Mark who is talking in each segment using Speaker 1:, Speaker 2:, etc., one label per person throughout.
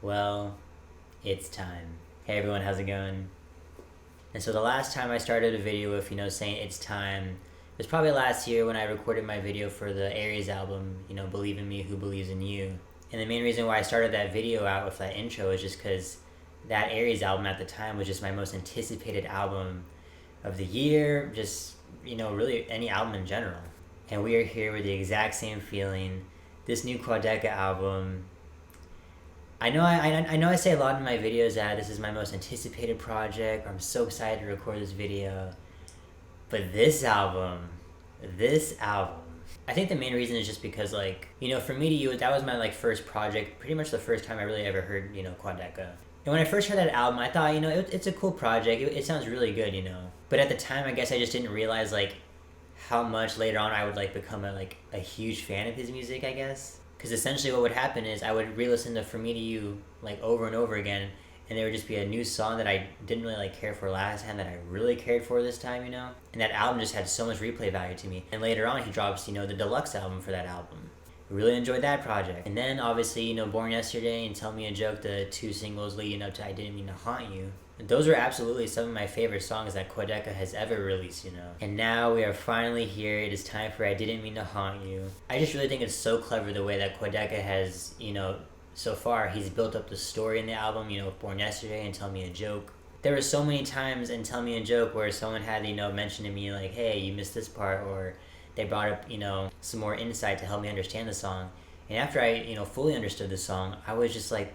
Speaker 1: Well, it's time. Hey everyone, how's it going? And so the last time I started a video with, saying it's time, it was probably last year when I recorded my video for the Aries album, Believe in Me, Who Believes in You. And the main reason why I started that video out with that intro is just because that Aries album at the time was just my most anticipated album of the year, just, really any album in general. And we are here with the exact same feeling. This new Quadeca album, I know I say a lot in my videos that this is my most anticipated project, or I'm so excited to record this video. But this album, I think the main reason is just because, From Me to You, that was my first project, pretty much the first time I really ever heard, Quadeca. And when I first heard that album, I thought, it's a cool project. It sounds really good, But at the time, I guess I just didn't realize, how much later on I would, become a huge fan of his music, I guess. Because essentially what would happen is I would re-listen to For Me to You, over and over again, and there would just be a new song that I didn't really, care for last time that I really cared for this time, And that album just had so much replay value to me. And later on, he drops, the deluxe album for that album. Really enjoyed that project. And then, obviously, Born Yesterday and Tell Me a Joke, the two singles leading up to I Didn't Mean to Haunt You. Those are absolutely some of my favorite songs that Quadeca has ever released, And now we are finally here. It is time for I Didn't Mean to Haunt You. I just really think it's so clever the way that Quadeca has, so far, he's built up the story in the album, with Born Yesterday and Tell Me a Joke. There were so many times in Tell Me a Joke where someone had, mentioned to me, hey, you missed this part, or they brought up, some more insight to help me understand the song. And after I, fully understood the song, I was just like,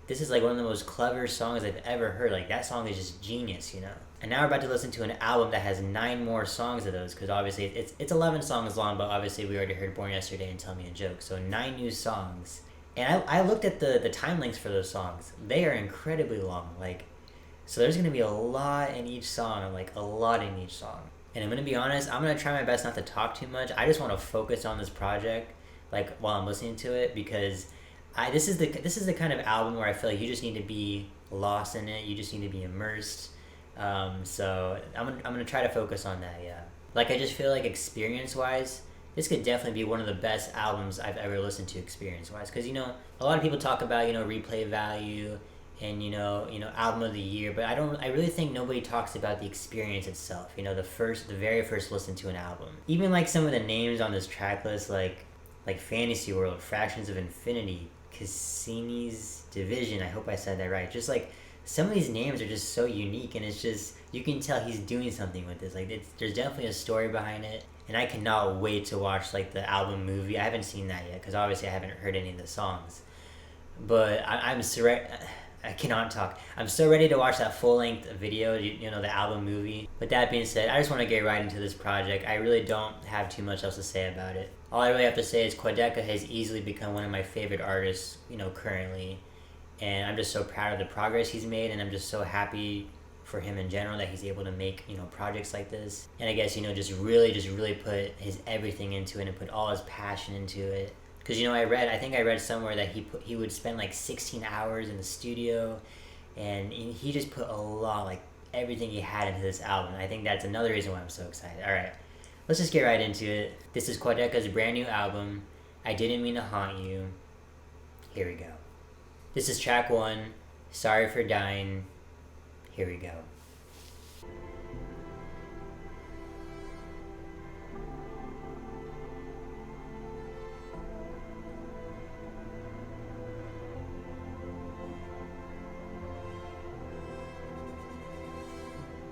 Speaker 1: this is one of the most clever songs I've ever heard. That song is just genius, And now we're about to listen to an album that has 9 more songs of those, because obviously it's 11 songs long, but obviously we already heard Born Yesterday and Tell Me a Joke. So 9 new songs. And I looked at the time lengths for those songs. They are incredibly long. So there's going to be a lot in each song, a lot in each song. And I'm going to be honest, I'm going to try my best not to talk too much. I just want to focus on this project, while I'm listening to it, because this is the kind of album where I feel like you just need to be lost in it. You just need to be immersed. So I'm gonna try to focus on that. Yeah. I just feel like experience-wise, this could definitely be one of the best albums I've ever listened to experience-wise. Because a lot of people talk about replay value and album of the year, but I really think nobody talks about the experience itself. The very first listen to an album. Even some of the names on this track list, like Fantasyworld, Fractions of Infinity, Cassini's Division, I hope I said that right. Just some of these names are just so unique, and it's just, you can tell he's doing something with this. There's definitely a story behind it, and I cannot wait to watch the album movie. I haven't seen that yet because obviously I haven't heard any of the songs, but I cannot talk. I'm so ready to watch that full-length video, the album movie. With that being said, I just want to get right into this project. I really don't have too much else to say about it. All I really have to say is Quadeca has easily become one of my favorite artists, currently. And I'm just so proud of the progress he's made, and I'm just so happy for him in general that he's able to make, projects like this. And I guess, just really put his everything into it and put all his passion into it. Because, I think I read somewhere that he would spend 16 hours in the studio, and he just put a lot, everything he had into this album. And I think that's another reason why I'm so excited. All right, let's just get right into it. This is Quadeca's brand new album, I Didn't Mean to Haunt You. Here we go. This is track 1, Sorry for Dying. Here we go.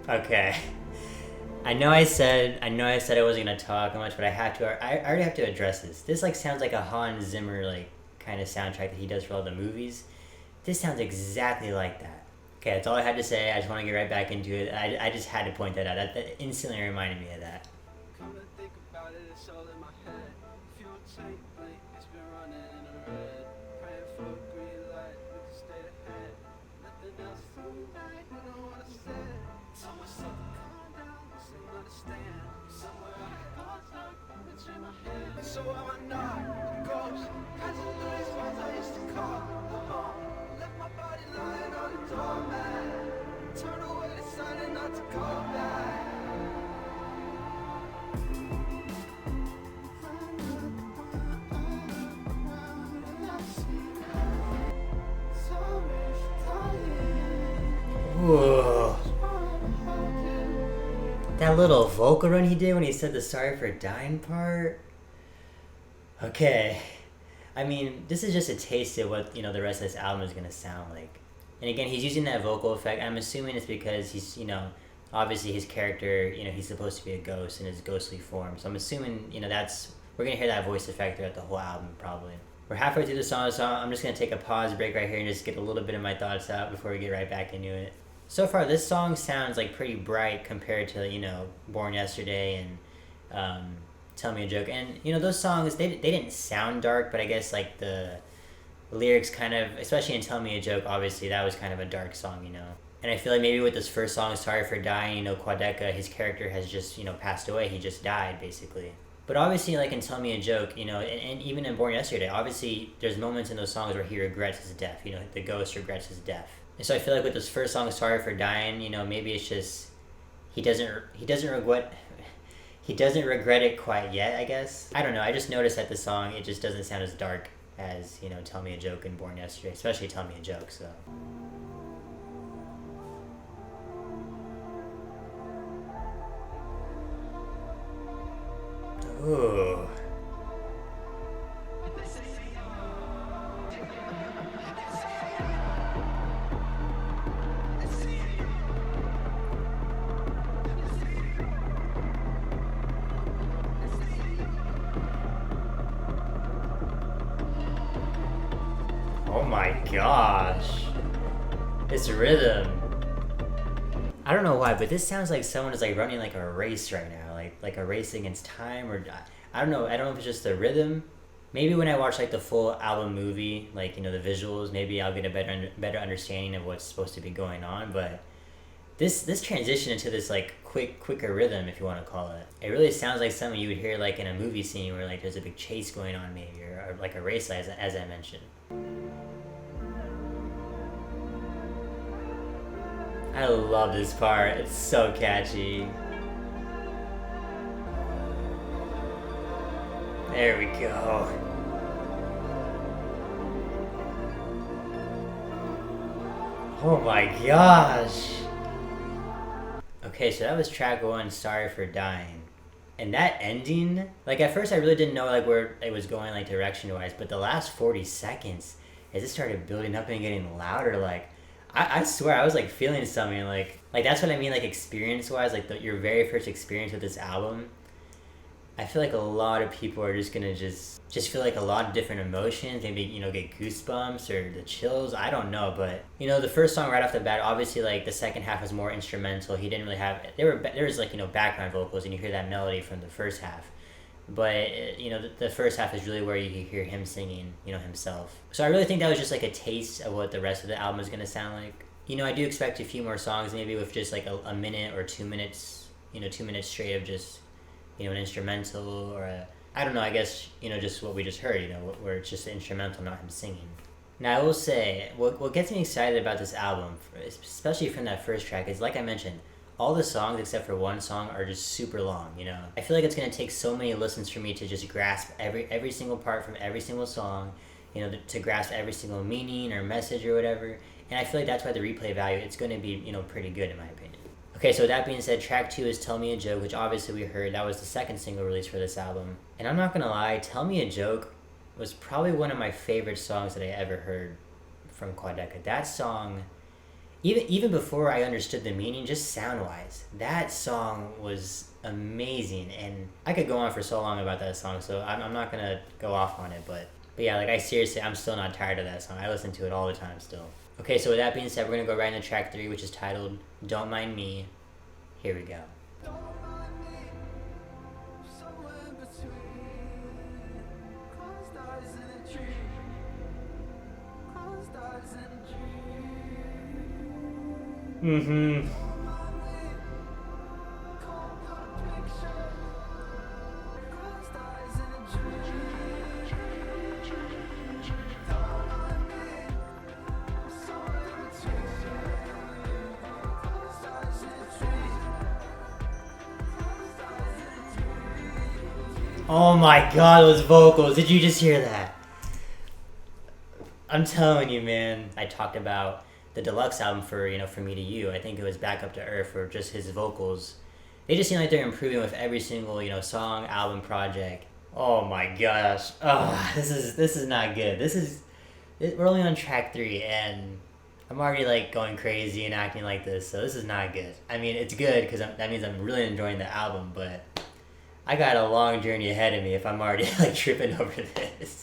Speaker 1: Okay. I know I said I wasn't gonna talk much, but I already have to address this. This sounds like a Hans Zimmer kind of soundtrack that he does for all the movies. This sounds exactly like that. Okay, that's all I had to say. I just want to get right back into it. I just had to point that out. That instantly reminded me of that. Come to think about it, it's all in my head. Fuel tank blink, it's been running in the red. Praying for a green light, we can stay ahead. Nothing else tonight, I don't wanna say. Tell myself to calm down, cause I understand. Somewhere I got stuck, it's in my head. So I'm not a ghost, cause of those ones I used to call home. Left my body lying on the doormat. Turn away decided not to go back. So Whoa. That little vocal run he did when he said the sorry for dying part. Okay. I mean, this is just a taste of what, the rest of this album is going to sound like. And again, he's using that vocal effect. I'm assuming it's because he's, obviously his character, he's supposed to be a ghost in his ghostly form. So I'm assuming, we're going to hear that voice effect throughout the whole album, probably. We're halfway through the song, so I'm just going to take a pause break right here and just get a little bit of my thoughts out before we get right back into it. So far, this song sounds like pretty bright compared to, Born Yesterday and Tell Me a Joke. And, those songs, they didn't sound dark, but I guess, like, the lyrics kind of, especially in Tell Me a Joke, obviously, that was kind of a dark song, And I feel like maybe with this first song, Sorry for Dying, Quadeca, his character has just, passed away. He just died, basically. But obviously, like in Tell Me a Joke, and even in Born Yesterday, obviously, there's moments in those songs where he regrets his death, the ghost regrets his death. And so I feel like with this first song, Sorry for Dying, maybe it's just he doesn't regret it quite yet, I guess. I don't know. I just noticed that the song, it just doesn't sound as dark as, Tell Me a Joke and Born Yesterday, especially Tell Me a Joke, so. Ooh. Oh my gosh. This rhythm. I don't know why, but this sounds like someone is like running like a race right now, like a race against time, or I don't know. I don't know if it's just the rhythm. Maybe when I watch like the full album movie, like the visuals, maybe I'll get a better understanding of what's supposed to be going on. But this transition into this like quicker rhythm, if you want to call it, it really sounds like something you would hear like in a movie scene where like there's a big chase going on, maybe, or like a race, as I mentioned. I love this part. It's so catchy. There we go. Oh my gosh. Okay, so that was track 1, Sorry for Dying. And that ending, like at first I really didn't know like where it was going like direction wise, but the last 40 seconds, as it started building up and getting louder, like I swear I was like feeling something, like that's what I mean, like experience wise, like your very first experience with this album. I feel like a lot of people are just gonna just feel like a lot of different emotions, maybe get goosebumps or the chills. I don't know, but the first song right off the bat, obviously like the second half was more instrumental. He didn't really have there was like background vocals, and you hear that melody from the first half. But the first half is really where you hear him singing, himself. So I really think that was just like a taste of what the rest of the album is gonna sound like. I do expect a few more songs, maybe with just like a minute or 2 minutes, 2 minutes straight of just an instrumental, or I don't know, I guess just what we just heard, where it's just the instrumental, not him singing. Now I will say what gets me excited about this album, especially from that first track, is like I mentioned, all the songs except for one song are just super long. I feel like it's gonna take so many listens for me to just grasp every single part from every single song, to grasp every single meaning or message or whatever. And I feel like that's why the replay value, it's gonna be pretty good in my opinion. Okay, so with that being said, track 2 is Tell Me a Joke, which obviously we heard, that was the second single released for this album. And I'm not gonna lie, Tell Me a Joke was probably one of my favorite songs that I ever heard from Quadeca. That song, even before I understood the meaning, just sound-wise, that song was amazing. And I could go on for so long about that song, so I'm not gonna go off on it, but yeah, like I'm still not tired of that song. I listen to it all the time still. Okay, so with that being said, we're gonna go right into track 3, which is titled Don't Mind Me. Here we go. Mm-hmm. Oh my god, those vocals. Did you just hear that? I'm telling you, man. I talked about the deluxe album for For Me to You. I think it was Back Up to Earth, or just his vocals. They just seem like they're improving with every single song, album, project. Oh my gosh! Oh, this is not good. We're only on track 3, and I'm already like going crazy and acting like this, so this is not good. I mean, it's good because that means I'm really enjoying the album, but I got a long journey ahead of me if I'm already like tripping over this.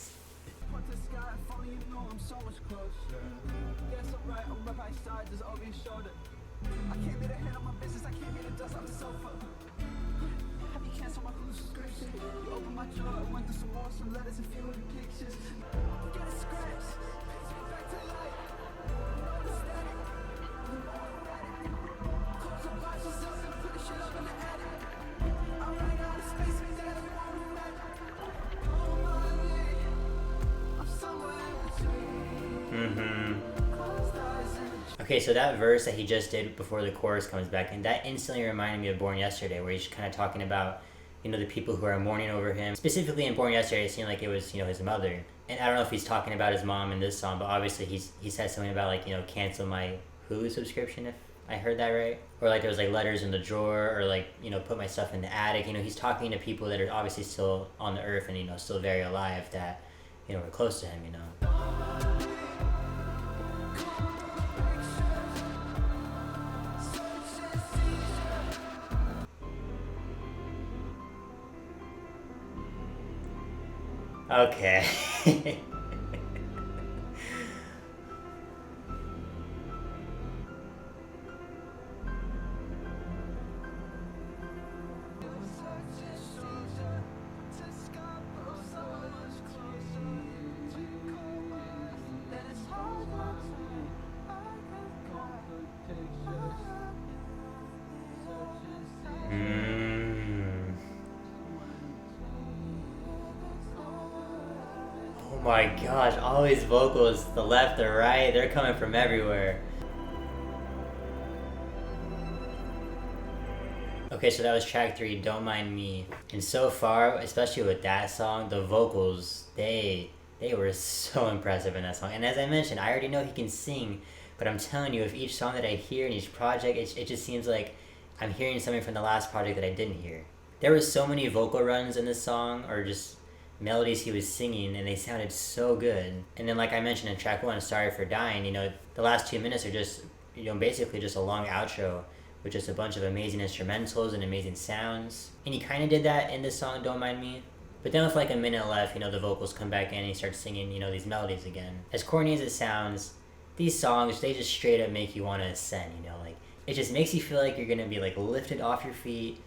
Speaker 1: Okay, so that verse that he just did before the chorus comes back, and that instantly reminded me of Born Yesterday, where he's kind of talking about, the people who are mourning over him. Specifically in Born Yesterday, it seemed like it was, his mother. And I don't know if he's talking about his mom in this song, but obviously he said something about, like, cancel my Hulu subscription, if I heard that right. Or, like, there was, like, letters in the drawer, or, like, put my stuff in the attic. He's talking to people that are obviously still on the earth and, still very alive that, were close to him, Okay. Oh my gosh, all these vocals, the left, the right, they're coming from everywhere. Okay, so that was track 3, Don't Mind Me. And so far, especially with that song, the vocals, they were so impressive in that song. And as I mentioned, I already know he can sing, but I'm telling you, with each song that I hear in each project, it just seems like I'm hearing something from the last project that I didn't hear. There were so many vocal runs in this song, or just melodies he was singing, and they sounded so good. And then, like I mentioned in track 1, Sorry for Dying, the last 2 minutes are just, basically just a long outro with just a bunch of amazing instrumentals and amazing sounds. And he kind of did that in this song, Don't Mind Me. But then with like a minute left, the vocals come back in and he starts singing, these melodies again. As corny as it sounds, these songs, they just straight up make you want to ascend, like, it just makes you feel like you're gonna be like lifted off your feet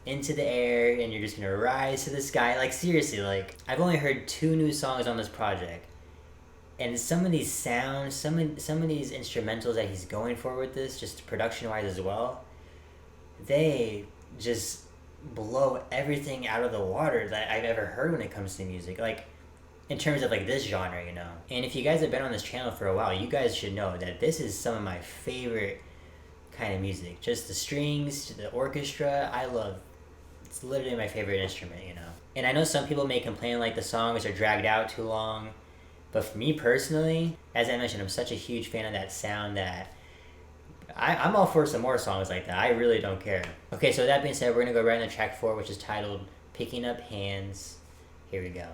Speaker 1: into the air, and you're just gonna rise to the sky. Like, seriously, like, I've only heard 2 new songs on this project, and some of these sounds, some of these instrumentals that he's going for with this, just production wise as well, they just blow everything out of the water that I've ever heard when it comes to music, like, in terms of like this genre. And if you guys have been on this channel for a while, you guys should know that this is some of my favorite kind of music. Just the strings to the orchestra, it's literally my favorite instrument, And I know some people may complain like the songs are dragged out too long, but for me personally, as I mentioned, I'm such a huge fan of that sound that I'm all for some more songs like that. I really don't care. Okay, so that being said, we're gonna go right into track 4, which is titled Picking Up Hands. Here we go.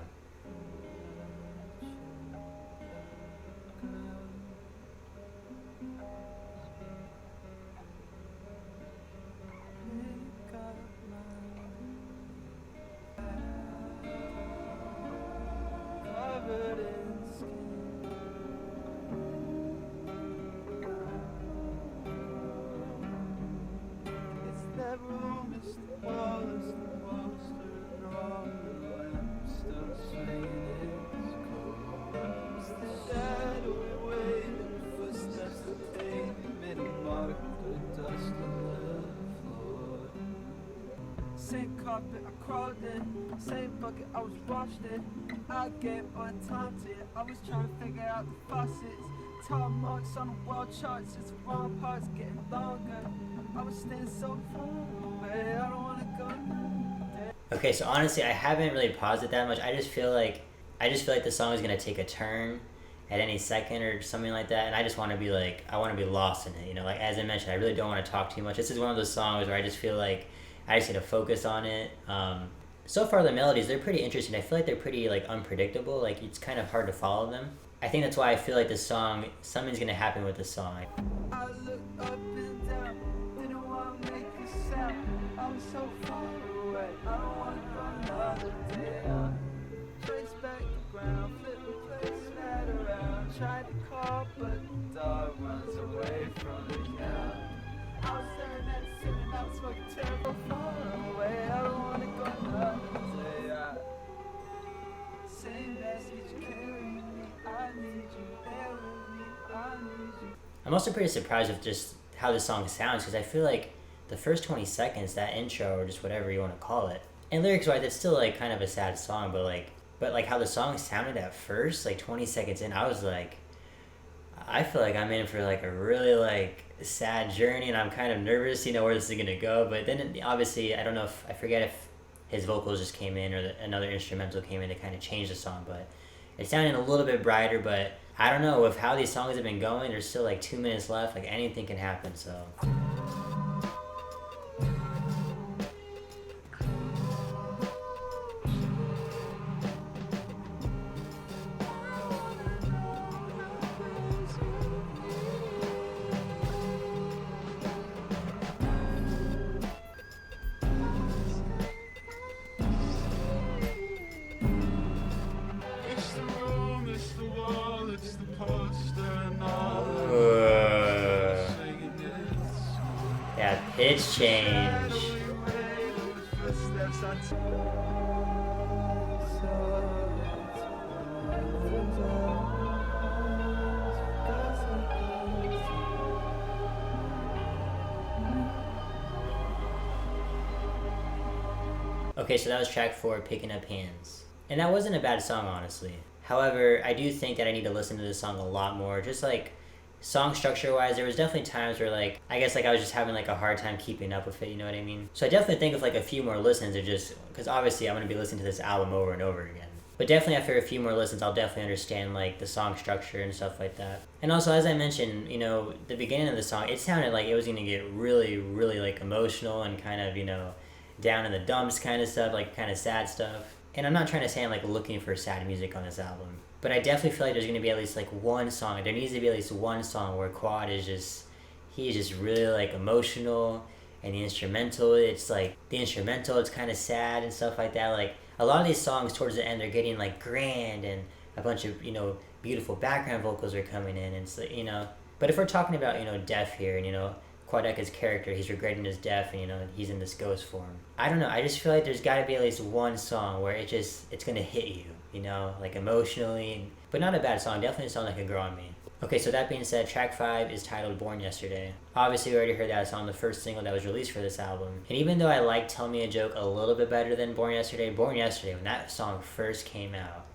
Speaker 2: Same carpet, I crawled in. Same bucket, I was washed in. I gave my time to it. I was trying to figure out the faucets. Tall marks on the wall charts. It's the wrong parts getting longer. I was staying so far away. I don't wanna go now.
Speaker 1: Okay, so honestly, I haven't really paused it that much. I just feel like the song is gonna take a turn, at any second or something like that, and I just want to be like, I want to be lost in it, you know, like as I mentioned, I really don't want to talk too much. This is one of those songs where I just feel like I just need to focus on it. So far the melodies, they're pretty interesting. I feel like they're pretty like unpredictable, like it's kind of hard to follow them. I think that's why I feel like this song, something's gonna happen with this song.
Speaker 2: I look up and down, didn't want to make a sound. I was so far away, I don't want to go another day out. Trace back the ground, flip the place right around. Tried to call, but the dog runs away from me now. I was staring at the ceiling, I was fucking terrible, far away. I don't want to go another day out. Same message carrying me, I need you, bear with me, I need you.
Speaker 1: I'm also pretty surprised with just how this song sounds, because I feel like the first 20 seconds, that intro, or just whatever you want to call it, and lyrics wise, it's still like kind of a sad song, but like how the song sounded at first, like 20 seconds in, I was like, I feel like I'm in for like a really like sad journey, and I'm kind of nervous, you know, where this is gonna go. But then obviously, I don't know if, I forget if his vocals just came in or another instrumental came in to kind of change the song, but it sounded a little bit brighter. But I don't know, with how these songs have been going, there's still like 2 minutes left, like anything can happen, so. Yeah, pitch change. Okay, so that was track 4, Picking Up Hands. And that wasn't a bad song, honestly. However, I do think that I need to listen to this song a lot more. Just like song structure wise, there was definitely times where like, I guess like I was just having like a hard time keeping up with it, you know what I mean? So I definitely think of like a few more listens, or just, because obviously I'm going to be listening to this album over and over again. But definitely after a few more listens, I'll definitely understand like the song structure and stuff like that. And also, as I mentioned, you know, the beginning of the song, it sounded like it was going to get really, really like emotional and kind of, you know, down in the dumps kind of stuff, like kind of sad stuff. And I'm not trying to say I'm like looking for sad music on this album, but I definitely feel like there's going to be at least like one song. There needs to be at least one song where Quad is just, he's just really like emotional, and the instrumental, it's like, the instrumental, it's kind of sad and stuff like that. Like a lot of these songs towards the end, they're getting like grand, and a bunch of, you know, beautiful background vocals are coming in, and it's, you know, but if we're talking about, you know, death here, and, you know, Quadeca's character, he's regretting his death, and, you know, he's in this ghost form. I don't know, I just feel like there's got to be at least one song where it just, it's going to hit you, you know, like emotionally, but not a bad song, definitely a song that could grow on me. Okay, so that being said, track 5 is titled Born Yesterday. Obviously, we already heard that song, the first single that was released for this album. And even though I like Tell Me a Joke a little bit better than Born Yesterday, when that song first came out,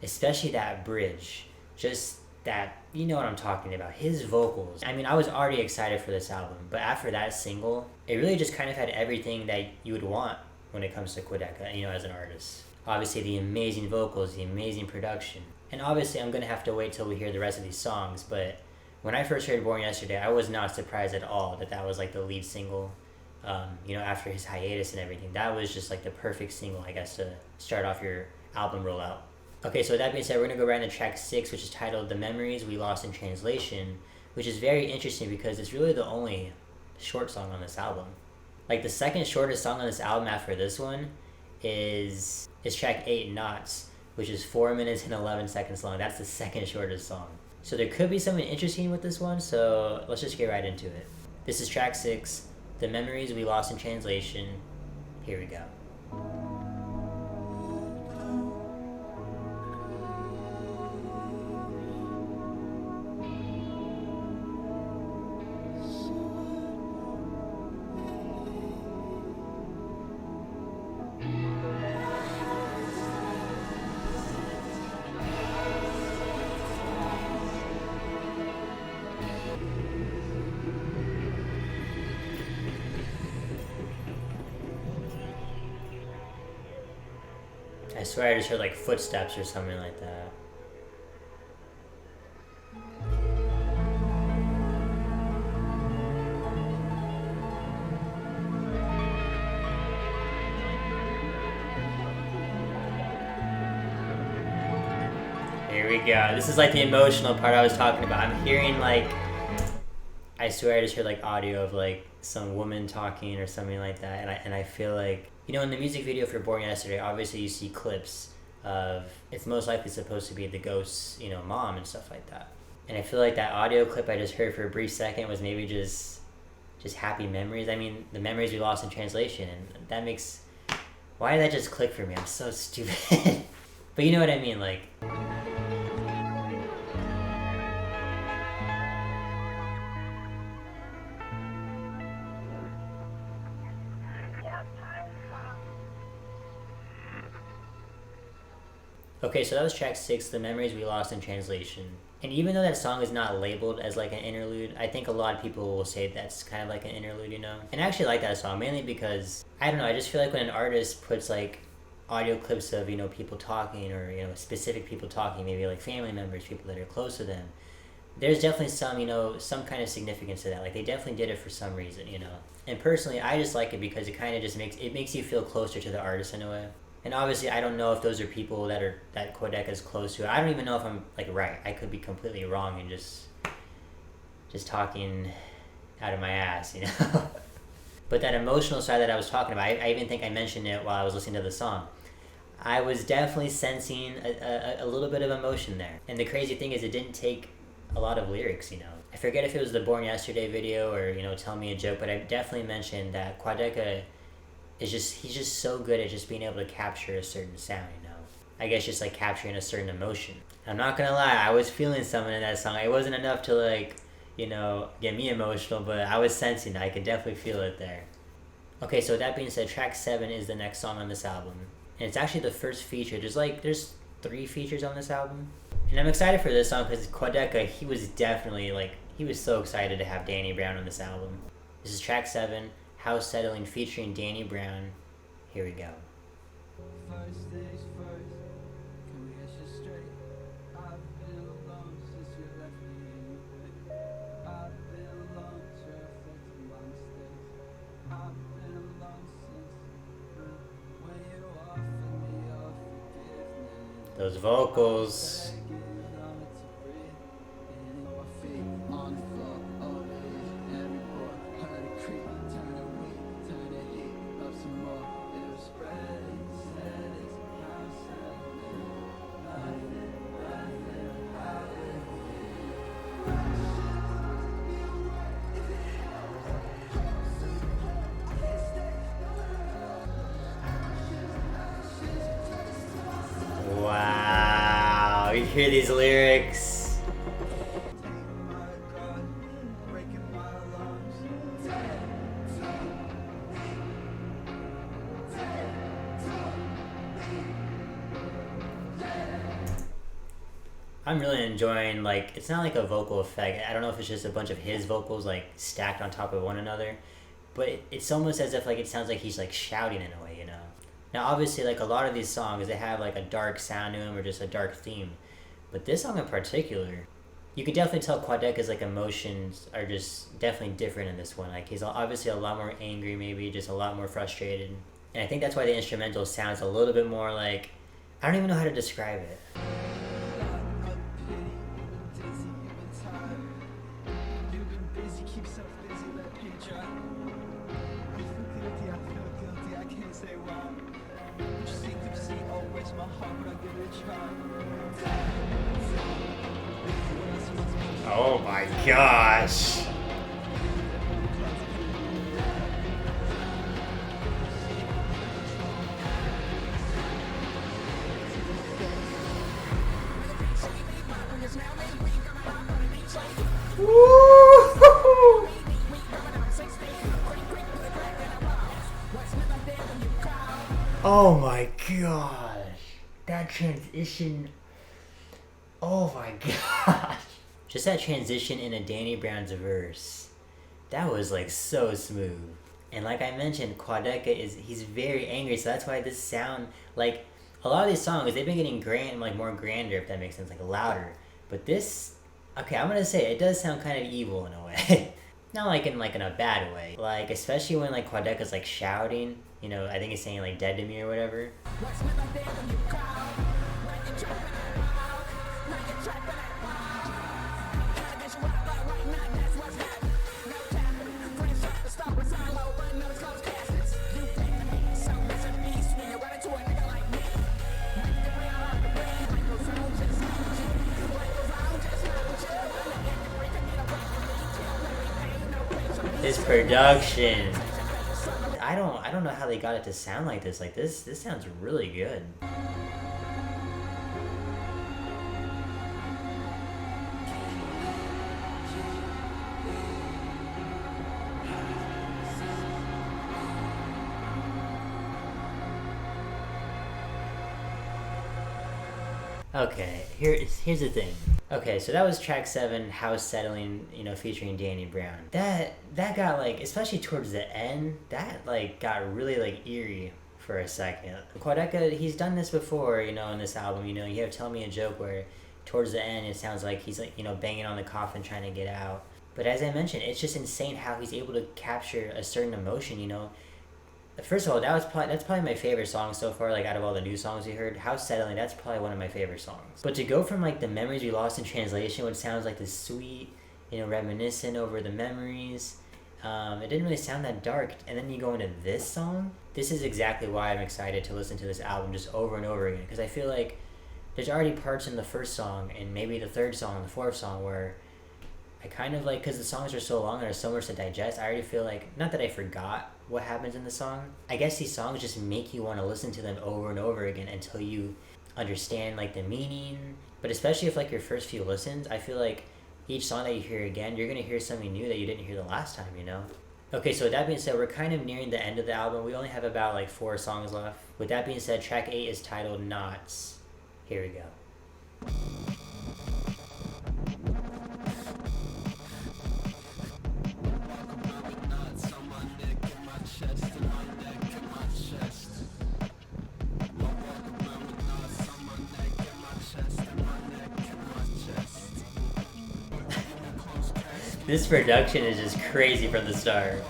Speaker 1: especially that bridge, just that, you know what I'm talking about, his vocals. I mean, I was already excited for this album, but after that single, it really just kind of had everything that you would want when it comes to Quadeca, you know, as an artist. Obviously, the amazing vocals, the amazing production. And obviously, I'm going to have to wait till we hear the rest of these songs, but when I first heard Born Yesterday, I was not surprised at all that that was like the lead single, you know, after his hiatus and everything. That was just like the perfect single, I guess, to start off your album rollout. Okay, so with that being said, we're going to go right into track 6, which is titled The Memories We Lost in Translation, which is very interesting because it's really the only short song on this album. Like, the second shortest song on this album after this one is track 8, Knots, which is 4 minutes and 11 seconds long. That's the second shortest song. So there could be something interesting with this one, so let's just get right into it. This is track 6, The Memories We Lost in Translation. Here we go. I swear I just heard like footsteps or something like that. we go. This is like the emotional part I was talking about. I'm hearing like, I swear I just heard like audio of like some woman talking or something like that, and I feel like, you know, in the music video for Born Yesterday, obviously you see clips of, it's most likely supposed to be the ghost's, you know, mom and stuff like that. And I feel like that audio clip I just heard for a brief second was maybe just happy memories. I mean, the memories we lost in translation, and that makes, why did that just click for me? I'm so stupid. But you know what I mean, like. Okay, so that was track 6, The Memories We Lost in Translation. And even though that song is not labeled as like an interlude, I think a lot of people will say that's kind of like an interlude, you know? And I actually like that song, mainly because, I don't know, I just feel like when an artist puts like audio clips of, you know, people talking, or, you know, specific people talking, maybe like family members, people that are close to them, there's definitely some, you know, some kind of significance to that. Like, they definitely did it for some reason, you know? And personally, I just like it because it kind of just makes you feel closer to the artist in a way. And obviously, I don't know if those are people that Quadeca is close to. I don't even know if I'm like right. I could be completely wrong and just talking out of my ass, you know. But that emotional side that I was talking about, I even think I mentioned it while I was listening to the song. I was definitely sensing a little bit of emotion there. And the crazy thing is, it didn't take a lot of lyrics, you know. I forget if it was the Born Yesterday video or, you know, Tell Me a Joke, but I definitely mentioned that Quadeca he's just so good at just being able to capture a certain sound, you know. I guess just like capturing a certain emotion. I'm not gonna lie, I was feeling something in that song. It wasn't enough to like, you know, get me emotional, but I was sensing it. I could definitely feel it there. Okay, so with that being said, track 7 is the next song on this album. And it's actually the first feature. There's 3 features on this album. And I'm excited for this song because Quadeca, he was definitely like, he was so excited to have Danny Brown on this album. This is track 7. House Settling, featuring Danny Brown. Here we go.
Speaker 2: First things first, can we get shit straight? I've been alone since you left me in your bed. I've been alone to reflect on my mistakes. I've been alone since when you offered me your forgiveness.
Speaker 1: Those vocals. Wow, you hear these lyrics. I'm really enjoying, like, it's not like a vocal effect. I don't know if it's just a bunch of his vocals like stacked on top of one another, but it's almost as if like it sounds like he's like shouting in a way, you know. Now obviously, like a lot of these songs, they have like a dark sound to them or just a dark theme, but this song in particular, you can definitely tell Quadeca's like emotions are just definitely different in this one. Like, he's obviously a lot more angry, maybe just a lot more frustrated, and I think that's why the instrumental sounds a little bit more like, I don't even know how to describe it. Oh my gosh. Woo! Oh my gosh. That transition. Oh my gosh. Just that transition into Danny Brown's verse. That was like so smooth. And like I mentioned, Quadeca he's very angry, so that's why this sound, like a lot of these songs, they've been getting like more grander, if that makes sense, like louder. But this, okay, I'm gonna say it does sound kind of evil in a way. Not like in a bad way. Like, especially when like Quadeca's like shouting, you know, I think he's saying like dead to me or whatever. His production. I don't know how they got it to sound like this. Like this sounds really good. Okay, here's the thing. Okay, so that was track 7, House Settling, you know, featuring Danny Brown. That got like, especially towards the end, that like got really like eerie for a second. Quadeca, he's done this before, you know, in this album, you know, you have Tell Me a Joke where towards the end it sounds like he's like, you know, banging on the coffin trying to get out. But as I mentioned, it's just insane how he's able to capture a certain emotion, you know. First of all, that's probably my favorite song so far, like out of all the new songs we heard. House Settling, that's probably one of my favorite songs. But to go from like the memories we lost in translation, which sounds like this sweet, you know, reminiscent over the memories, it didn't really sound that dark. And then you go into this song, this is exactly why I'm excited to listen to this album just over and over again. Because I feel like there's already parts in the first song and maybe the third song and the fourth song where I kind of like, because the songs are so long and there's so much to digest, I already feel like, not that I forgot what happens in the song. I guess these songs just make you want to listen to them over and over again until you understand like the meaning. But especially if like your first few listens, I feel like each song that you hear again, you're going to hear something new that you didn't hear the last time, you know? Okay, so with that being said, we're kind of nearing the end of the album. We only have about like 4 songs left. With that being said, track 8 is titled Knots. Here we go. This production is just crazy from the start.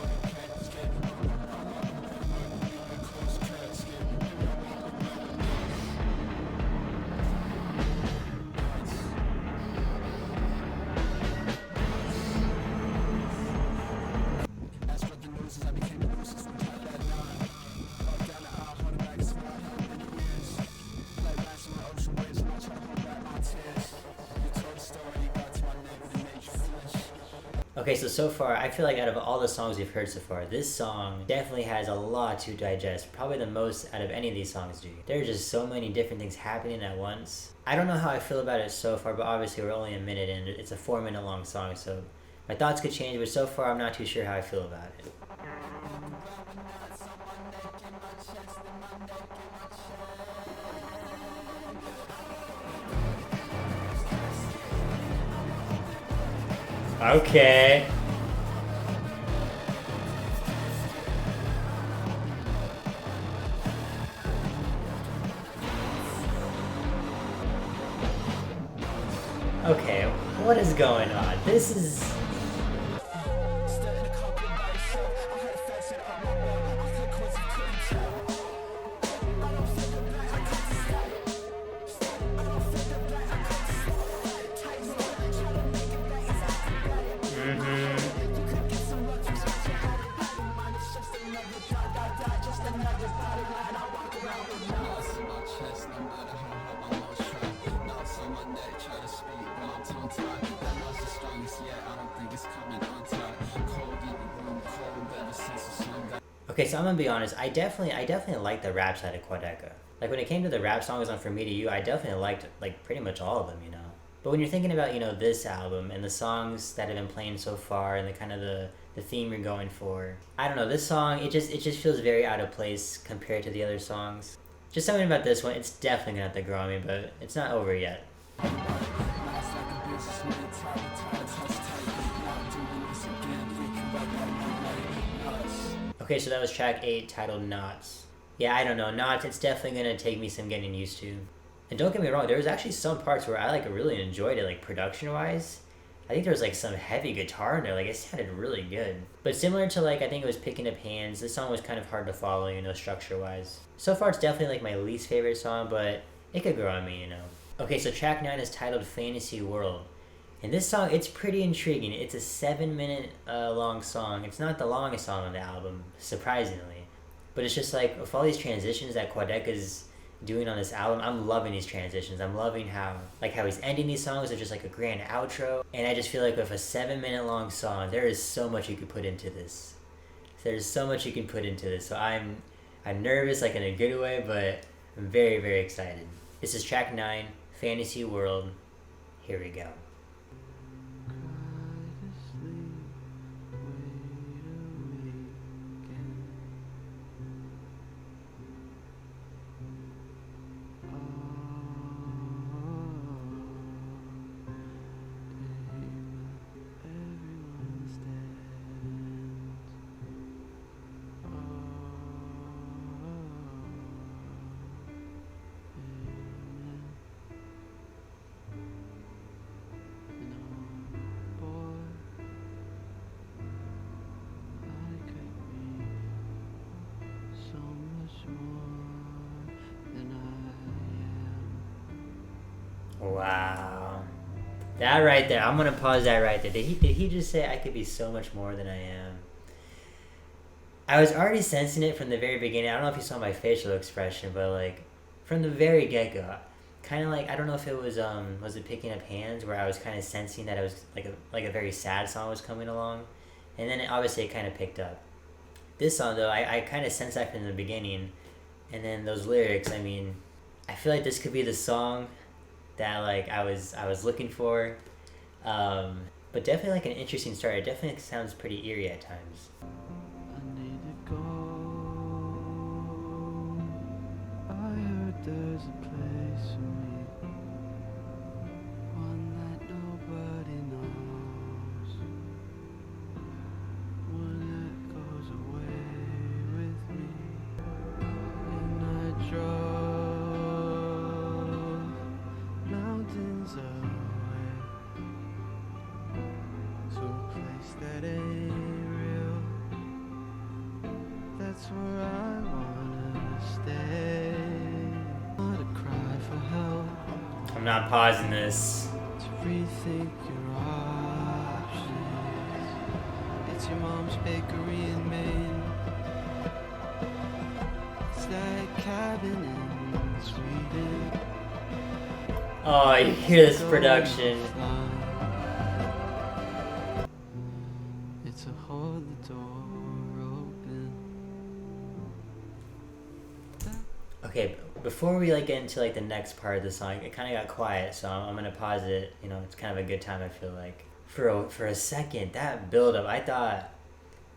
Speaker 1: Okay, so far, I feel like out of all the songs we've heard so far, this song definitely has a lot to digest. Probably the most out of any of these songs do. There are just so many different things happening at once. I don't know how I feel about it so far, but obviously we're only a minute in. It's a 4-minute long song, so my thoughts could change, but so far I'm not too sure how I feel about it. Okay. Okay, what is going on? This is... Okay, so I'm gonna be honest, I definitely like the rap side of Quadeca. Like when it came to the rap songs on From Me to You, I definitely liked like pretty much all of them, you know. But when you're thinking about, you know, this album and the songs that have been playing so far and the kind of the theme you're going for, I don't know, this song, it just feels very out of place compared to the other songs. Just something about this one, it's definitely gonna have to grow on me, but it's not over yet. Okay, so that was track 8 titled Knots. Yeah, I don't know, Knots, it's definitely gonna take me some getting used to. And don't get me wrong, there was actually some parts where I like really enjoyed it, like production-wise. I think there was like some heavy guitar in there, like it sounded really good. But similar to like, I think it was Picking Up Hands, this song was kind of hard to follow, you know, structure-wise. So far it's definitely like my least favorite song, but it could grow on me, you know. Okay, so track 9 is titled Fantasy World. And this song, it's pretty intriguing. It's a 7-minute long song. It's not the longest song on the album, surprisingly. But it's just like, with all these transitions that Quadeca's doing on this album. I'm loving these transitions. I'm loving how he's ending these songs with just like a grand outro. And I just feel like with a 7-minute long song, there is so much you could put into this. There's so much you can put into this. So I'm nervous, like in a good way, but I'm very, very excited. This is track 9, Fantasy World. Here we go. Wow. That right there, I'm gonna pause that right there. Did he just say I could be so much more than I am? I was already sensing it from the very beginning. I don't know if you saw my facial expression, but like from the very get-go, kind of like, I don't know if it was it Picking Up Hands, where I was kind of sensing that it was like a very sad song was coming along, and then obviously it kind of picked up. This song though, I kind of sensed that from the beginning, and then those lyrics. I mean, I feel like this could be the song that like I was looking for, but definitely like an interesting start. It definitely sounds pretty eerie at times.
Speaker 2: I need to go. I heard there's a place for me, one that nobody knows, one that goes away with me. And I drove mountains away to a place that ain't real. That's where I wanna stay. Not to cry for help,
Speaker 1: I'm not pausing this.
Speaker 2: to rethink your options. It's your mom's bakery in Maine. It's that cabin in Sweden.
Speaker 1: Oh, you hear this production.
Speaker 2: It's a hold the door open.
Speaker 1: Okay, before we like get into like the next part of the song, it kind of got quiet, so I'm gonna pause it. You know, it's kind of a good time. I feel like for a second, that build up, I thought,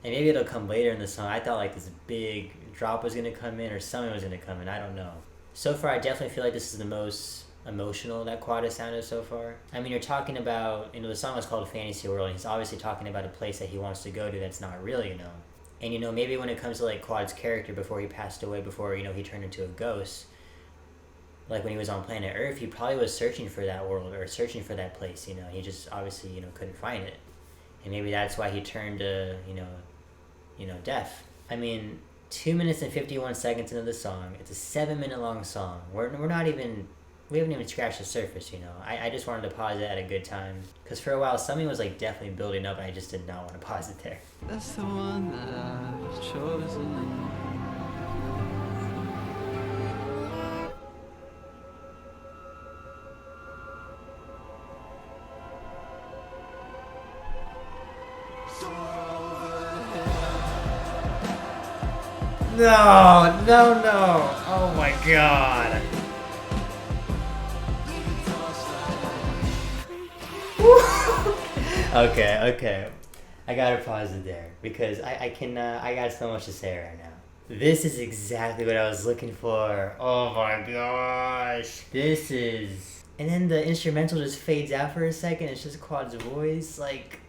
Speaker 1: and maybe it'll come later in the song, I thought like this big drop was gonna come in or something was gonna come in. I don't know. So far, I definitely feel like this is the most emotional that Quad has sounded so far. I mean, you're talking about, you know, the song is called Fantasy World, and he's obviously talking about a place that he wants to go to that's not real, you know. And, you know, maybe when it comes to, like, Quad's character before he passed away, before, you know, he turned into a ghost, like when he was on planet Earth, he probably was searching for that world or searching for that place, you know. He just obviously, you know, couldn't find it. And maybe that's why he turned to, you know, deaf. I mean, 2 minutes and 51 seconds into the song, it's a 7-minute long song. We haven't even scratched the surface, you know. I just wanted to pause it at a good time. Because for a while, something was like definitely building up and I just did not want to pause it there.
Speaker 2: That's the one that I've chosen.
Speaker 1: No. Oh my god. Okay. I gotta pause it there because I got so much to say right now. This is exactly what I was looking for. Oh my gosh. This is... And then the instrumental just fades out for a second. It's just Quad's voice. Like...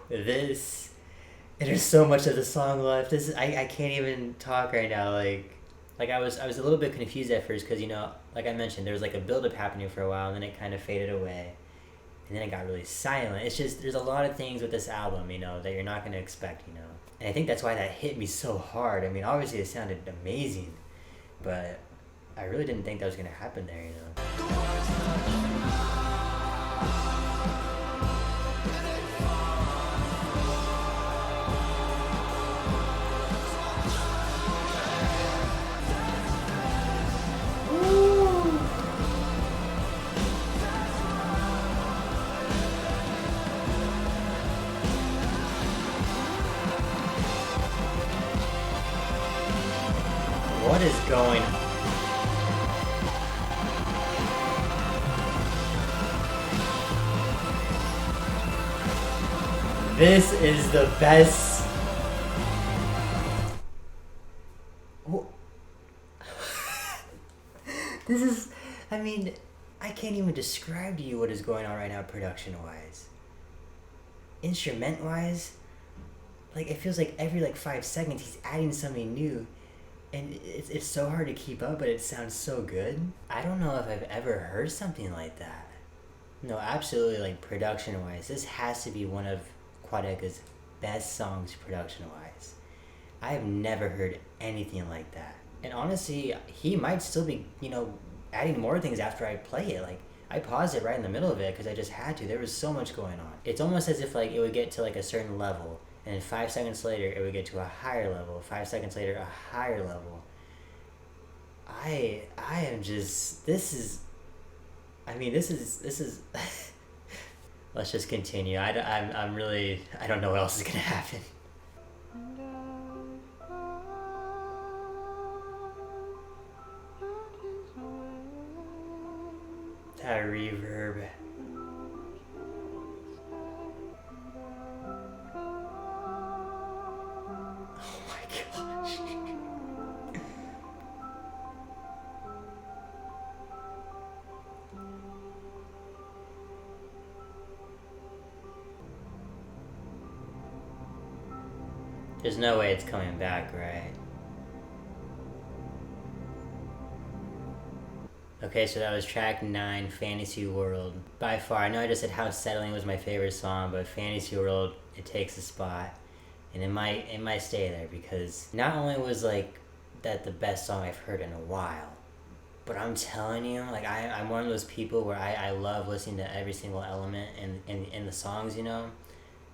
Speaker 1: This... And there's so much of the song left. This is, I can't even talk right now. Like I was a little bit confused at first because, you know, like I mentioned, there was like a build-up happening for a while and then it kind of faded away. And then it got really silent. It's just, there's a lot of things with this album, you know, that you're not going to expect, you know. And I think that's why that hit me so hard. I mean, obviously it sounded amazing, but I really didn't think that was going to happen there, you know. is going on? This is the best. This is, I mean, I can't even describe to you what is going on right now production-wise. Instrument-wise, like, it feels like every, 5 seconds he's adding something new. And it's so hard to keep up, but it sounds so good. I don't know if I've ever heard something like that. No, absolutely, production-wise, this has to be one of Quadeca's best songs production-wise. I have never heard anything like that. And honestly, he might still be, adding more things after I play it. I paused it right in the middle of it because I just had to. There was so much going on. It's almost as if, it would get to, a certain level, and then 5 seconds later, it would get to a higher level. 5 seconds later, a higher level. I am just, this is let's just continue. I'm really, I don't know what else is gonna happen. That reverb. Oh my gosh. There's no way it's coming back, right? Okay, so that was track 9, Fantasy World. By far, I know I just said How Settling was my favorite song, but Fantasy World, it takes a spot. And it might stay there because not only was that the best song I've heard in a while, but I'm telling you, I'm one of those people where I love listening to every single element in the songs,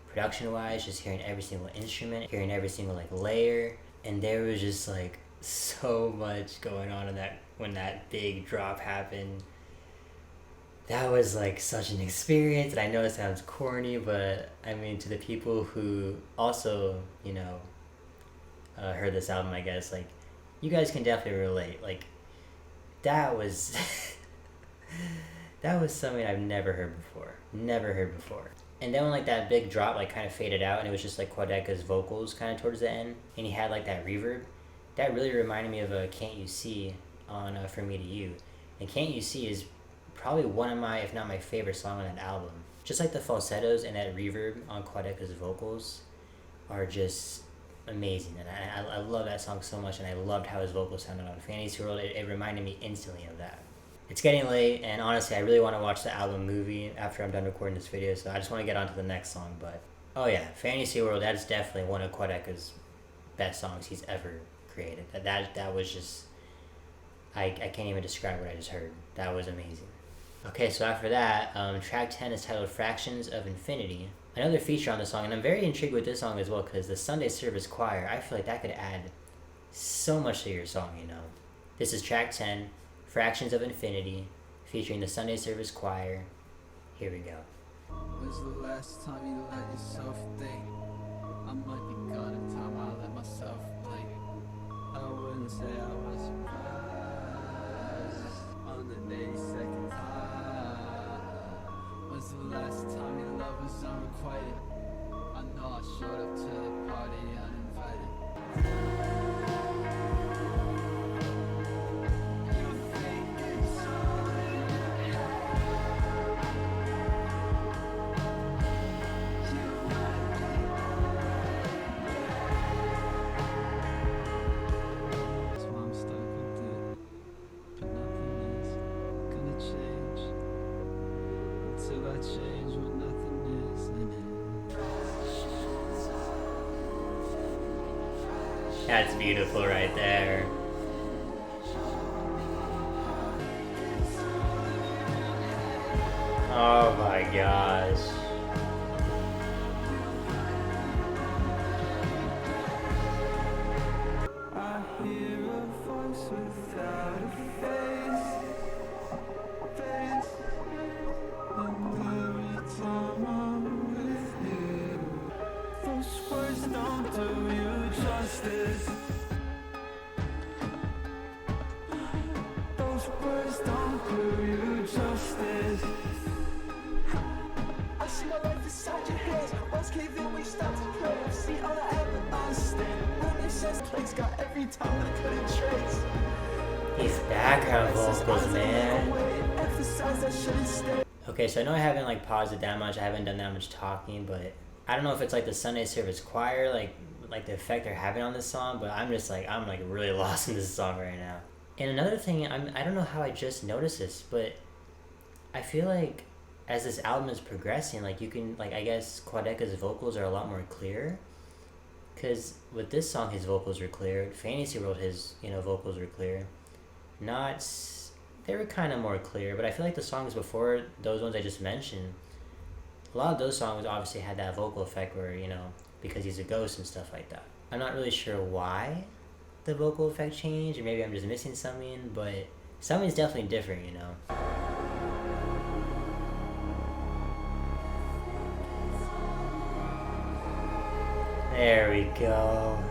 Speaker 1: production-wise, just hearing every single instrument, hearing every single layer, and there was just so much going on in that when that big drop happened. That was such an experience, and I know it sounds corny, but I mean, to the people who also heard this album, I guess you guys can definitely relate. That was that was something I've never heard before. And then when that big drop kind of faded out, and it was just Quadeca's vocals kind of towards the end, and he had that reverb, that really reminded me of Can't You See on From Me to You. And Can't You See is probably one of my, if not my favorite song on that album. Just the falsettos and that reverb on Quadeca's vocals are just amazing. And I love that song so much, and I loved how his vocals sounded on Fantasy World. It reminded me instantly of that. It's getting late, and honestly, I really want to watch the album movie after I'm done recording this video, so I just want to get on to the next song. But, oh yeah, Fantasy World, that's definitely one of Quadeca's best songs he's ever created. That was just, I can't even describe what I just heard. That was amazing. Okay, so after that, track 10 is titled Fractions of Infinity. Another feature on the song, and I'm very intrigued with this song as well, because the Sunday Service Choir, I feel like that could add so much to your song, This is track 10, Fractions of Infinity, featuring the Sunday Service Choir. Here we go.
Speaker 2: When's the last time you let yourself think? I might be gone in time, I let myself blink. I wouldn't say I was surprised on the 82nd time. When's the last time your love was unrequited? I know I showed up to the party uninvited.
Speaker 1: That's beautiful right there. Oh my gosh.
Speaker 2: I hear a voice without a face, and every time I'm with you, those words don't do you justice. Those words don't do you justice. I see my life inside your head. Once cave in, we start to play. I see all I ever understand. When it says place, got every time I couldn't trace.
Speaker 1: These background vocals, man. Okay, so I know I haven't like paused it that much. I haven't done that much talking, but I don't know if it's like the Sunday service choir, like the effect they're having on this song. But I'm like really lost in this song right now. And another thing, I don't know how I just noticed this, but I feel like as this album is progressing, like you can like I guess Quadeca's vocals are a lot more clear. Cause with this song, his vocals were clear. Fantasy World, his vocals were clear. They were kind of more clear, but I feel like the songs before those ones I just mentioned, a lot of those songs obviously had that vocal effect where, because he's a ghost and stuff like that. I'm not really sure why the vocal effect changed, or maybe I'm just missing something, but something's definitely different, There we go.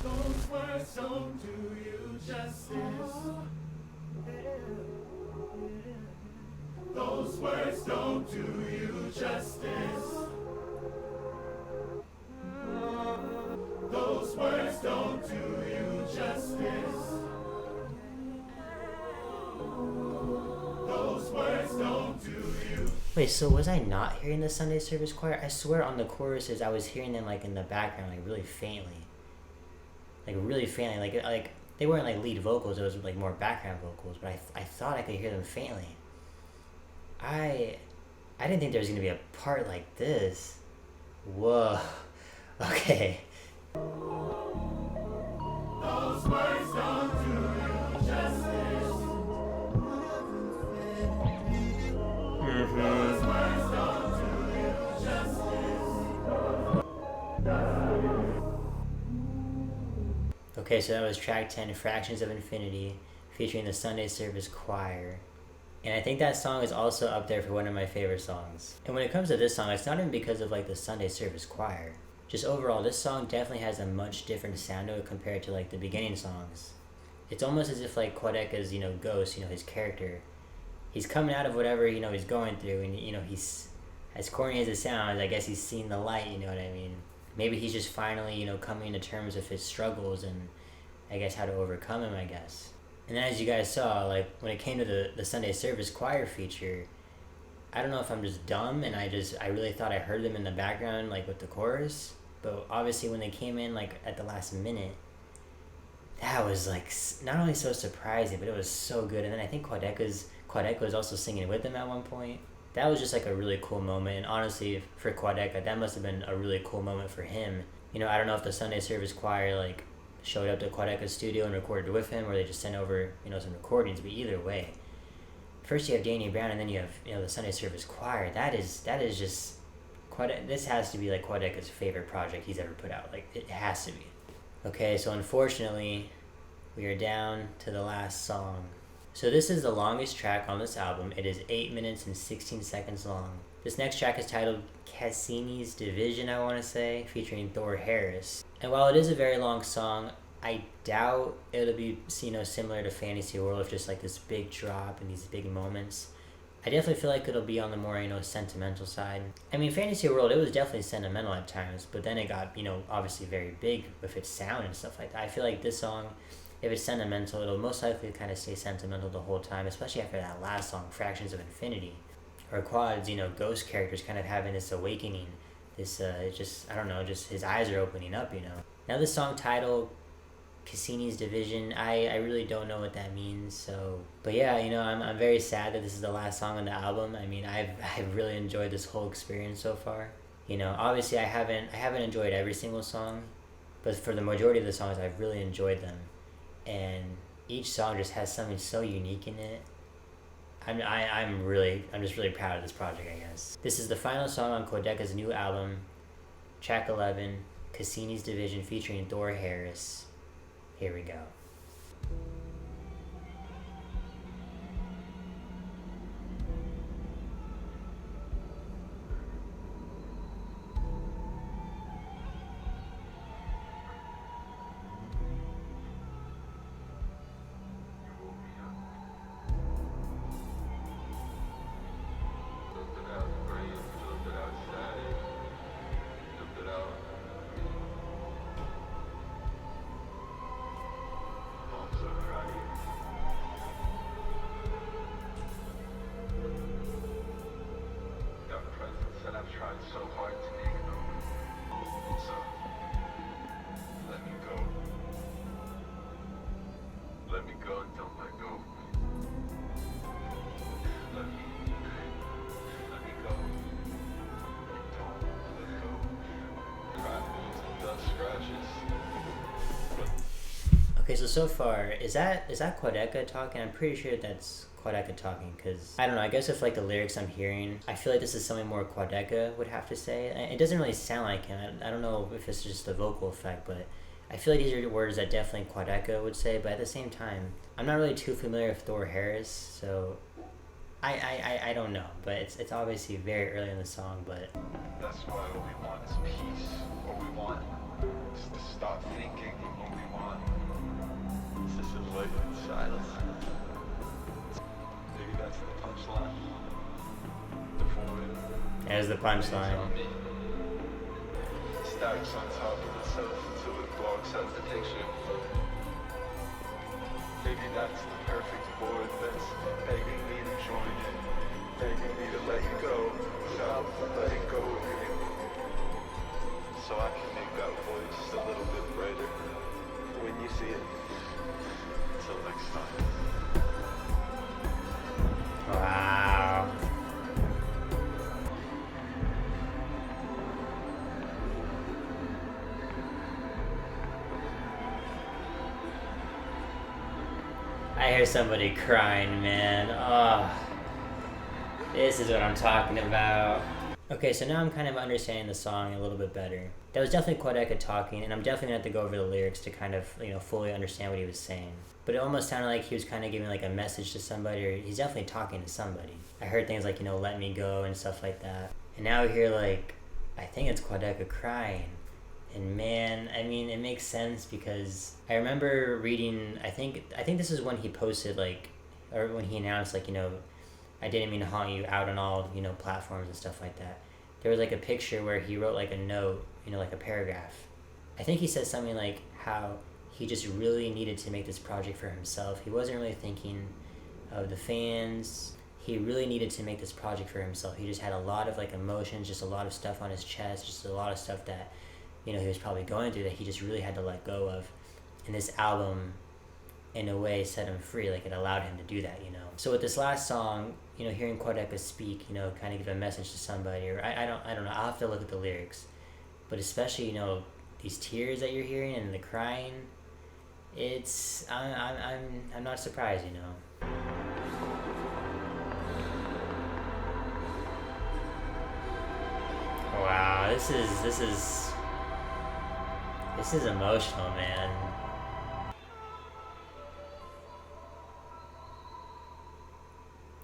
Speaker 2: Those words don't do you justice. Those words don't do you justice. Those words don't do you justice. Those words don't do you.
Speaker 1: Wait, so was I not hearing the Sunday service choir? I swear on the choruses I was hearing them like in the background, like really faintly. Like they weren't like lead vocals, it was like more background vocals, but I thought I could hear them faintly. I didn't think there was gonna be a part like this. Whoa. Okay.
Speaker 2: Those words don't do you justice. Those words don't do you justice.
Speaker 1: Okay, so that was track 10, Fractions of Infinity, featuring the Sunday Service Choir. And I think that song is also up there for one of my favorite songs. And when it comes to this song, it's not even because of like the Sunday Service Choir. Just overall, this song definitely has a much different sound to it compared to like the beginning songs. It's almost as if like Quadeca's, ghost, his character, he's coming out of whatever, he's going through, and he's, as corny as it sounds, I guess he's seen the light, you know what I mean? Maybe he's just finally, coming to terms with his struggles and I guess how to overcome him, I guess. And then as you guys saw, like when it came to the Sunday Service Choir feature, I don't know if I'm just dumb and I really thought I heard them in the background, like with the chorus. But obviously when they came in like at the last minute, that was like not only so surprising, but it was so good. And then I think Quadeca was also singing with them at one point. That was just like a really cool moment. And honestly, for Quadeca, that must have been a really cool moment for him. I don't know if the Sunday Service Choir like showed up to Quadeca's studio and recorded with him, or they just sent over, some recordings, but either way. First you have Danny Brown, and then you have, the Sunday Service Choir. That is just, this has to be like Quadeca's favorite project he's ever put out. Like, it has to be. Okay, so unfortunately, we are down to the last song. So this is the longest track on this album. It is 8 minutes and 16 seconds long. This next track is titled Cassini's Division, I want to say, featuring Thor Harris. And while it is a very long song, I doubt it'll be, similar to Fantasy World with just like this big drop and these big moments. I definitely feel like it'll be on the more, sentimental side. I mean, Fantasy World, it was definitely sentimental at times, but then it got, obviously very big with its sound and stuff like that. I feel like this song, if it's sentimental, it'll most likely kind of stay sentimental the whole time, especially after that last song, Fractions of Infinity. Or Quad's, ghost characters kind of having this awakening. This, just his eyes are opening up, Now this song title, Cassini's Division, I really don't know what that means, so. But yeah, I'm very sad that this is the last song on the album. I mean, I've really enjoyed this whole experience so far. Obviously I haven't enjoyed every single song, but for the majority of the songs, I've really enjoyed them. And each song just has something so unique in it. I'm just really proud of this project, I guess. This is the final song on Quadeca's new album, track 11, Cassini's Division, featuring Thor Harris. Here we go. Okay, so far, is that Quadeca talking? I'm pretty sure that's Quadeca talking, because, I don't know, I guess if, like, the lyrics I'm hearing, I feel like this is something more Quadeca would have to say. It doesn't really sound like him. I don't know if it's just the vocal effect, but I feel like these are words that definitely Quadeca would say, but at the same time, I'm not really too familiar with Thor Harris, so I don't know, but it's obviously very early in the song, but...
Speaker 3: That's why what we want is peace. What we want is to stop thinking. What we want is just avoiding silence. Maybe that's the punchline. The forward.
Speaker 1: There's the punchline.
Speaker 3: Stacks on top of itself until it blocks out the picture. Maybe that's the perfect board that's begging me to join it, begging me to let you go, stop letting go of you, so I can make that voice a little bit brighter when you see it. Until next time.
Speaker 1: Wow. I hear somebody crying, man. Oh, this is what I'm talking about. Okay, so now I'm kind of understanding the song a little bit better. That was definitely Quadeca talking, and I'm definitely gonna have to go over the lyrics to kind of, fully understand what he was saying. But it almost sounded like he was kind of giving like a message to somebody, or he's definitely talking to somebody. I heard things like, let me go and stuff like that. And now I hear like, I think it's Quadeca crying. And man, I mean, it makes sense because I remember reading, I think this is when he posted or when he announced I didn't mean to haunt you out on all, platforms and stuff like that. There was like a picture where he wrote like a note, like a paragraph. I think he said something like how he just really needed to make this project for himself. He wasn't really thinking of the fans. He really needed to make this project for himself. He just had a lot of emotions, just a lot of stuff on his chest, just a lot of stuff that he was probably going through that he just really had to let go of. And this album, in a way, set him free. Like, it allowed him to do that, So with this last song, hearing Quadeca speak, kind of give a message to somebody, or I don't know, I'll have to look at the lyrics. But especially, these tears that you're hearing and the crying, I'm not surprised, Wow, this is emotional, man.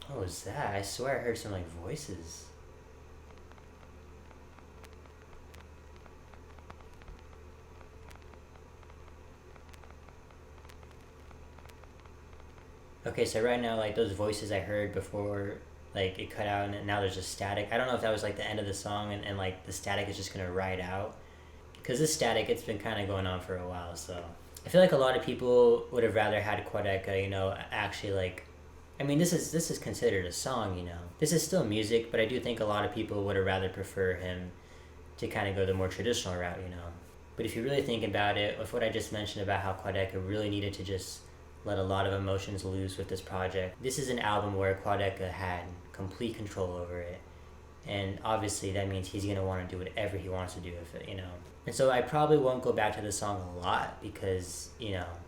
Speaker 1: What was that? I swear I heard some voices. Okay, so right now, those voices I heard before, it cut out and now there's just static. I don't know if that was the end of the song and the static is just gonna ride out. Because this static, it's been kind of going on for a while, so... I feel like a lot of people would have rather had Quadeca, actually, I mean, this is considered a song, This is still music, but I do think a lot of people would have rather prefer him to kind of go the more traditional route, But if you really think about it, with what I just mentioned about how Quadeca really needed to just let a lot of emotions loose with this project, this is an album where Quadeca had complete control over it. And obviously that means he's going to want to do whatever he wants to do with it, And so I probably won't go back to the song a lot because,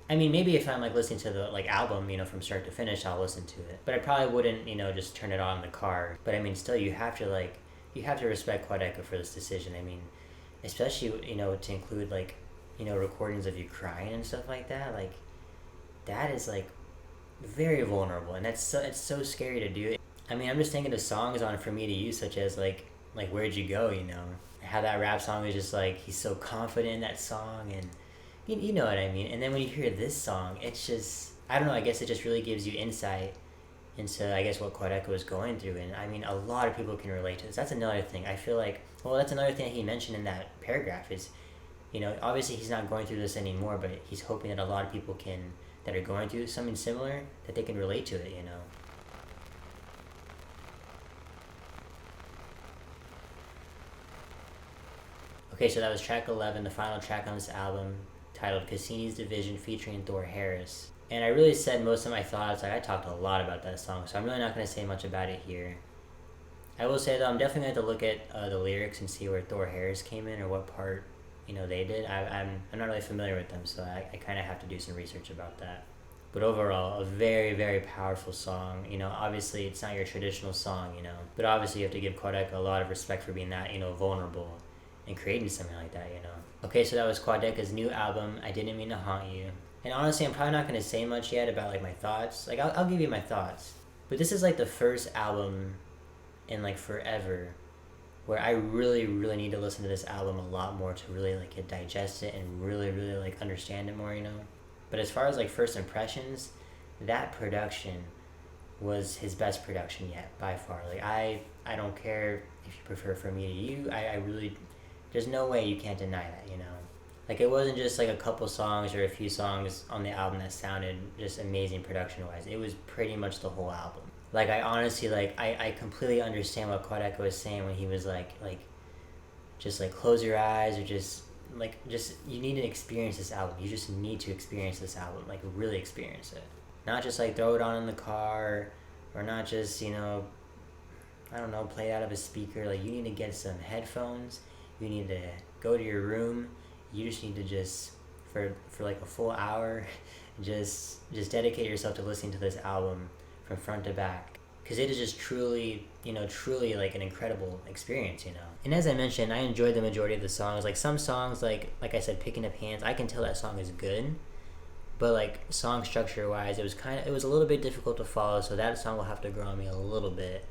Speaker 1: I mean, maybe if I'm listening to the album, from start to finish, I'll listen to it. But I probably wouldn't, just turn it on in the car. But I mean, still, you have to respect Quadeca for this decision. I mean, especially, to include recordings of you crying and stuff like that. That is very vulnerable, and it's so scary to do. I mean, I'm just thinking of songs on For Me to You, such as like Where'd You Go, how that rap song is just he's so confident in that song, and you know what I mean. And then when you hear this song, it's just, I don't know, I guess it just really gives you insight into, I guess, what Quadeca was going through. And I mean, a lot of people can relate to this. That's another thing. I feel that's another thing he mentioned in that paragraph is, obviously he's not going through this anymore, but he's hoping that a lot of people that are going through something similar, that they can relate to it, Okay, so that was track 11, the final track on this album, titled Cassini's Division, featuring Thor Harris. And I really said most of my thoughts. I talked a lot about that song, so I'm really not going to say much about it here. I will say, though, I'm definitely going to have to look at the lyrics and see where Thor Harris came in, or what part they did. I'm not really familiar with them, so I kind of have to do some research about that. But overall, a very, very powerful song. Obviously it's not your traditional song, but obviously you have to give Quadeca a lot of respect for being that, vulnerable and creating something like that. Okay, so that was Quadeca's new album, I Didn't Mean to Haunt You. And honestly, I'm probably not going to say much yet about like my thoughts. Like I'll give you my thoughts. But this is like the first album in like forever where I really, really need to listen to this album a lot more to really like digest it and really, really like understand it more, But as far as like first impressions, that production was his best production yet by far. Like I don't care if you prefer From Me to You. I really, there's no way you can't deny that, Like it wasn't just like a couple songs or a few songs on the album that sounded just amazing production wise. It was pretty much the whole album. Like I honestly I completely understand what Quadeca was saying when he was like just like close your eyes or just you need to experience this album. You just need to experience this album, like really experience it. Not just like throw it on in the car or not just, I don't know, play it out of a speaker. Like you need to get some headphones. You need to go to your room. You just need to just for like a full hour just dedicate yourself to listening to this album from front to back, because it is just truly like an incredible experience. And as I mentioned, I enjoyed the majority of the songs. Like some songs, like I said, Picking Up Hands, I can tell that song is good, but like song structure wise, it was a little bit difficult to follow, so that song will have to grow on me a little bit.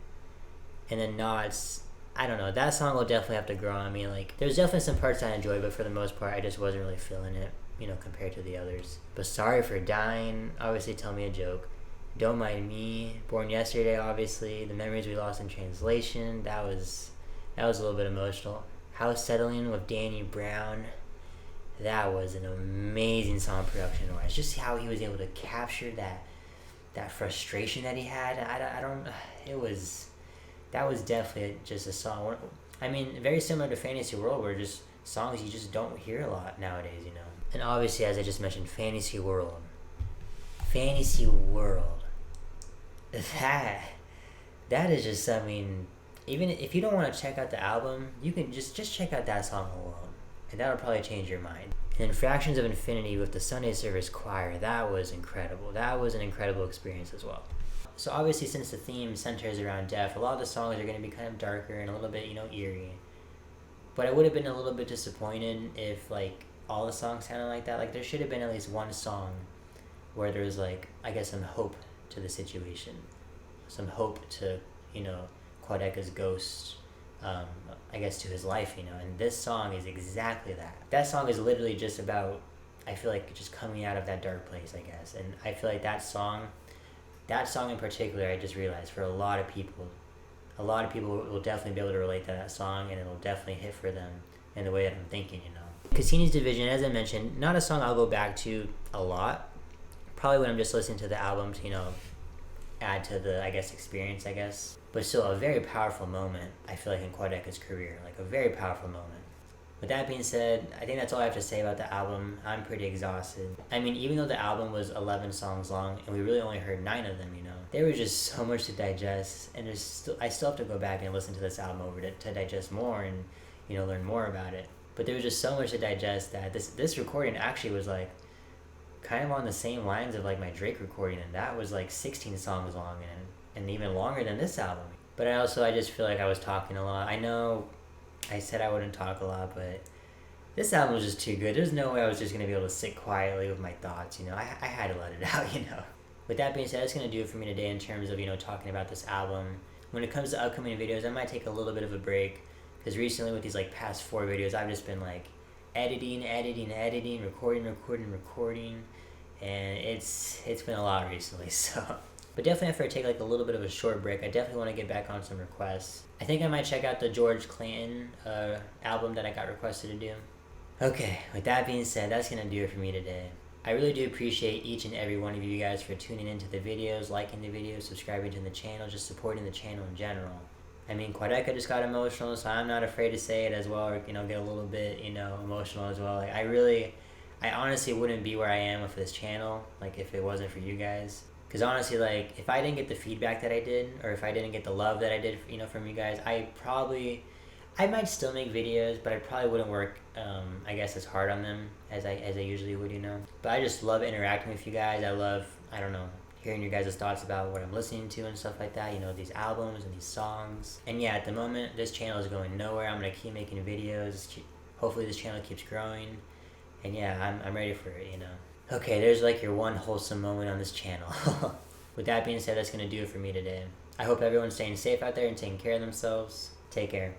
Speaker 1: And then Nods, I don't know, that song will definitely have to grow on me. Like there's definitely some parts I enjoyed, but for the most part I just wasn't really feeling it, compared to the others. But Sorry for Dying, obviously Tell Me a Joke, Don't Mind Me, Born Yesterday, obviously, The Memories We Lost in Translation, that was a little bit emotional. House Settling with Danny Brown, that was an amazing song production wise. Just how he was able to capture that frustration that he had. That was definitely just a song. I mean, very similar to Fantasy World, where just songs you just don't hear a lot nowadays, And obviously, as I just mentioned, Fantasy World, that is just something. Even if you don't want to check out the album, you can just check out that song alone, and that'll probably change your mind. And then Fractions of Infinity with the Sunday Service Choir, that was incredible. That was an incredible experience as well. So obviously, since the theme centers around death, a lot of the songs are going to be kind of darker and a little bit, eerie. But I would have been a little bit disappointed if like all the songs sounded like that. Like there should have been at least one song where there was like, I guess, some hope to the situation, some hope to, Quadeca's ghost, I guess, to his life, and this song is exactly that. That song is literally just about, I feel like, just coming out of that dark place, I guess. And I feel like that song in particular, I just realized for a lot of people will definitely be able to relate to that song, and it'll definitely hit for them in the way that I'm thinking, Cassini's Division, as I mentioned, not a song I'll go back to a lot. Probably when I'm just listening to the album to, add to the, I guess, experience, I guess. But still, a very powerful moment, I feel like, in Quadeca's career. Like, a very powerful moment. With that being said, I think that's all I have to say about the album. I'm pretty exhausted. I mean, even though the album was 11 songs long, and we really only heard 9 of them, there was just so much to digest, and I still have to go back and listen to this album over to digest more and, learn more about it. But there was just so much to digest that this recording actually was, like, kind of on the same lines of, like, my Drake recording, and that was, like, 16 songs long, and even longer than this album. But I just feel like I was talking a lot. I know I said I wouldn't talk a lot, but this album was just too good. There's no way I was just going to be able to sit quietly with my thoughts, I had to let it out, With that being said, that's going to do it for me today in terms of, talking about this album. When it comes to upcoming videos, I might take a little bit of a break, because recently with these, like, past 4 videos, I've just been, like, editing, recording, and it's been a lot recently, so. But definitely after I take, like, a little bit of a short break, I definitely want to get back on some requests. I think I might check out the George Clinton album that I got requested to do. Okay, with that being said, that's going to do it for me today. I really do appreciate each and every one of you guys for tuning into the videos, liking the videos, subscribing to the channel, just supporting the channel in general. I mean, Quadeca just got emotional, so I'm not afraid to say it as well, or, get a little bit, emotional as well. Like, I honestly wouldn't be where I am with this channel, like, if it wasn't for you guys. Because honestly, like, if I didn't get the feedback that I did, or if I didn't get the love that I did, from you guys, I I might still make videos, but I probably wouldn't work, I guess, as hard on them as I usually would, you know. But I just love interacting with you guys. I love, I don't know, hearing your guys' thoughts about what I'm listening to and stuff like that, you know, these albums and these songs. And yeah, at the moment, this channel is going nowhere. I'm going to keep making videos. Hopefully this channel keeps growing. And yeah, I'm ready for it, you know. Okay, there's like your one wholesome moment on this channel. With that being said, that's going to do it for me today. I hope everyone's staying safe out there and taking care of themselves. Take care.